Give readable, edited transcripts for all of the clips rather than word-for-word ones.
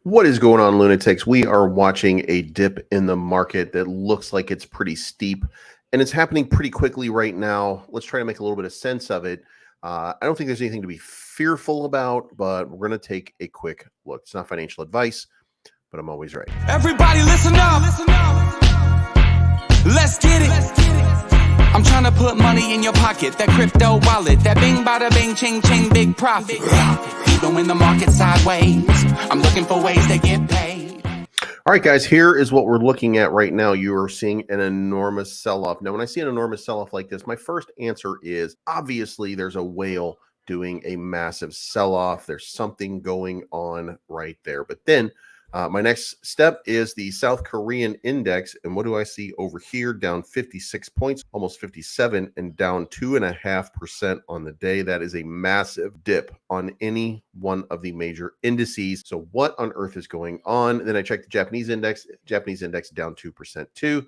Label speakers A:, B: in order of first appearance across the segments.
A: What is going on, lunatics? We are watching a dip in the market that looks like it's pretty steep, and it's happening pretty quickly right now. Let's try to make a little bit of sense of it. I don't think there's anything to be fearful about, but we're going to take a quick look. It's not financial advice, but I'm always right.
B: Everybody listen up. Let's get it. I'm trying to put money in your pocket. That crypto wallet. That bing bada bing ching ching big profit. Even when the market's sideways, I'm looking for ways to get paid.
A: All right, guys, here is what we're looking at right now. You are seeing an enormous sell-off. Now, when I see an enormous sell-off like this, my first answer is obviously there's a whale doing a massive sell-off. There's something going on right there. But then my next step is the South Korean index. And what do I see over here? Down 56 points, almost 57, and down 2.5% on the day. That is a massive dip on any one of the major indices. So what on earth is going on? Then I check the Japanese index down 2% too.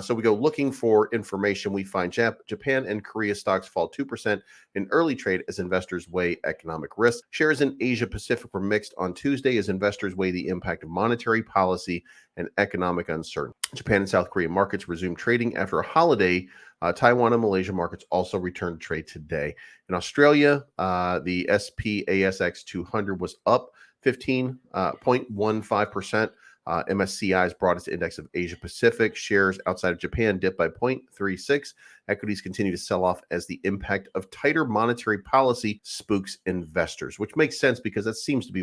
A: So we go looking for information. We find Japan and Korea stocks fall 2% in early trade as investors weigh economic risk. Shares in Asia Pacific were mixed on Tuesday as investors weigh the impact of monetary policy and economic uncertainty. Japan and South Korean markets resumed trading after a holiday. Taiwan and Malaysia markets also returned to trade today. In Australia, the SP/ASX 200 was up 15.15%. MSCI's broadest index of Asia Pacific shares outside of Japan dipped by 0.36. Equities continue to sell off as the impact of tighter monetary policy spooks investors, which makes sense because that seems to be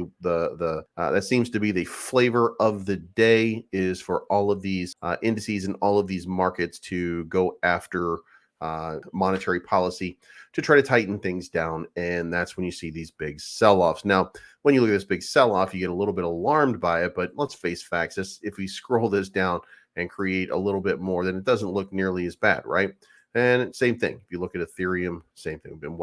A: the flavor of the day, is for all of these indices and all of these markets to go after monetary policy to try to tighten things down. And that's when you see these big sell-offs. Now, when you look at this big sell-off, you get a little bit alarmed by it, but let's face facts. If we scroll this down and create a little bit more, then it doesn't look nearly as bad, right? And same thing. If you look at Ethereum, same thing. We've been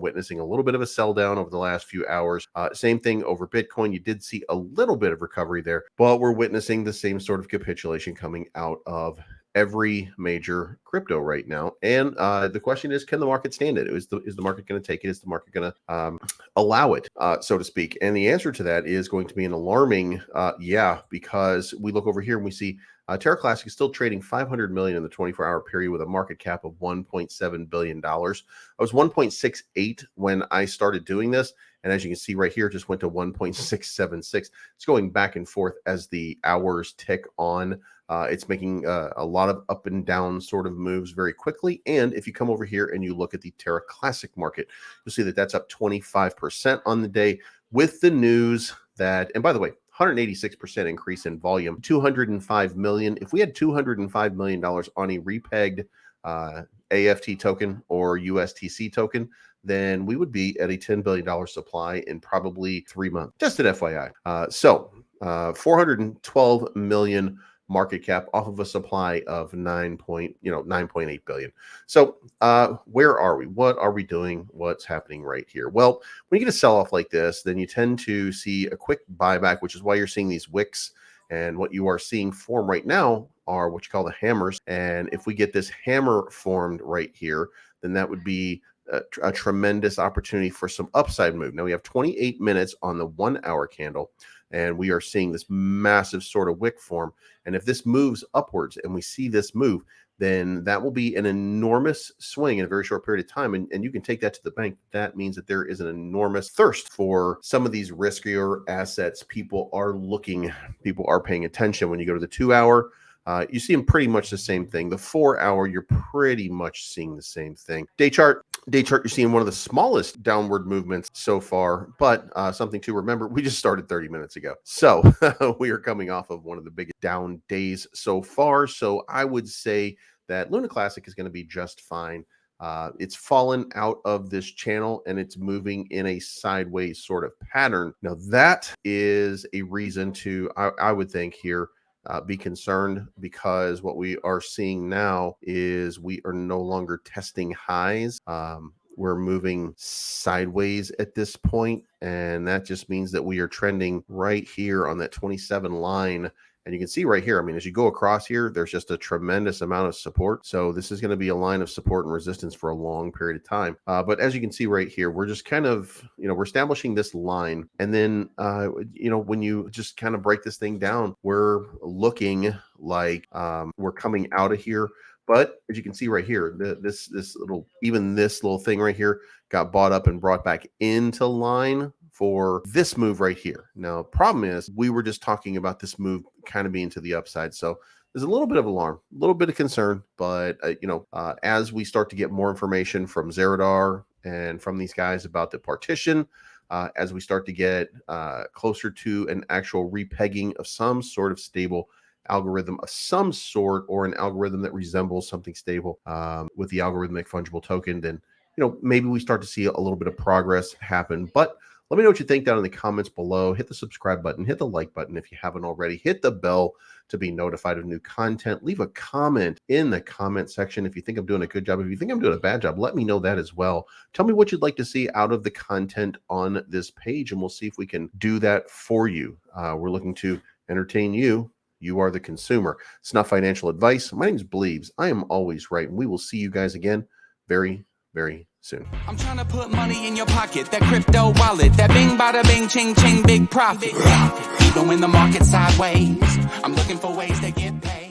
A: witnessing a little bit of a sell down over the last few hours. Same thing over Bitcoin. You did see a little bit of recovery there, but we're witnessing the same sort of capitulation coming out of every major crypto right now. And the question is, can the market stand it? Is the market going to take it? Is the market going to allow it, so to speak? And the answer to that is going to be an alarming because we look over here and we see Terra Classic is still trading 500 million in the 24-hour period with a market cap of $1.7 billion. I was 1.68 when I started doing this. And as you can see right here, it just went to 1.676. It's going back and forth as the hours tick on. It's making a lot of up and down sort of moves very quickly. And if you come over here and you look at the Terra Classic market, you'll see that that's up 25% on the day with the news that, and by the way, 186% increase in volume, 205 million. If we had $205 million on a repegged AFT token or USTC token, then we would be at a $10 billion supply in probably 3 months. Just an FYI. 412 million market cap off of a supply of 9.8 billion. So where are we? What are we doing? What's happening right here? Well, when you get a sell-off like this, then you tend to see a quick buyback, which is why you're seeing these wicks. And what you are seeing form right now are what you call the hammers. And if we get this hammer formed right here, then that would be a tremendous opportunity for some upside move. Now we have 28 minutes on the 1 hour candle, and we are seeing this massive sort of wick form. And if this moves upwards and we see this move, then that will be an enormous swing in a very short period of time. And you can take that to the bank. That means that there is an enormous thirst for some of these riskier assets. People are paying attention. When you go to the 2 hour, you see them pretty much the same thing. The 4 hour, you're pretty much seeing the same thing. Day chart, you're seeing one of the smallest downward movements so far, but something to remember, we just started 30 minutes ago. So we are coming off of one of the biggest down days so far. So I would say that Luna Classic is going to be just fine. It's fallen out of this channel and it's moving in a sideways sort of pattern. Now that is a reason to, I would think here, be concerned, because what we are seeing now is we are no longer testing highs. We're moving sideways at this point, and that just means that we are trending right here on that 27 line. And you can see right here, I mean, as you go across here, there's just a tremendous amount of support. So this is going to be a line of support and resistance for a long period of time. But as you can see right here, we're just kind of, we're establishing this line. And then, when you just kind of break this thing down, we're looking like we're coming out of here. But as you can see right here, this little thing right here got bought up and brought back into line for this move right here. Now, problem is we were just talking about this move kind of being to the upside. So there's a little bit of alarm, a little bit of concern, but as we start to get more information from Zerodar and from these guys about the partition, as we start to get closer to an actual repegging of some sort of stable algorithm of some sort, or an algorithm that resembles something stable with the algorithmic fungible token, then maybe we start to see a little bit of progress happen. But let me know what you think down in the comments below. Hit the subscribe button, hit the like button if you haven't already, hit the bell to be notified of new content. Leave a comment in the comment section if you think I'm doing a good job. If you think I'm doing a bad job, let me know that as well. Tell me what you'd like to see out of the content on this page, and we'll see if we can do that for you. We're looking to entertain you. You are the consumer. It's not financial advice. My name is Bleeves. I am always right, and we will see you guys again very, very soon.
B: I'm trying to put money in your pocket, that crypto wallet, that bing bada bing ching ching big profit. Even when the market's sideways, I'm looking for ways to get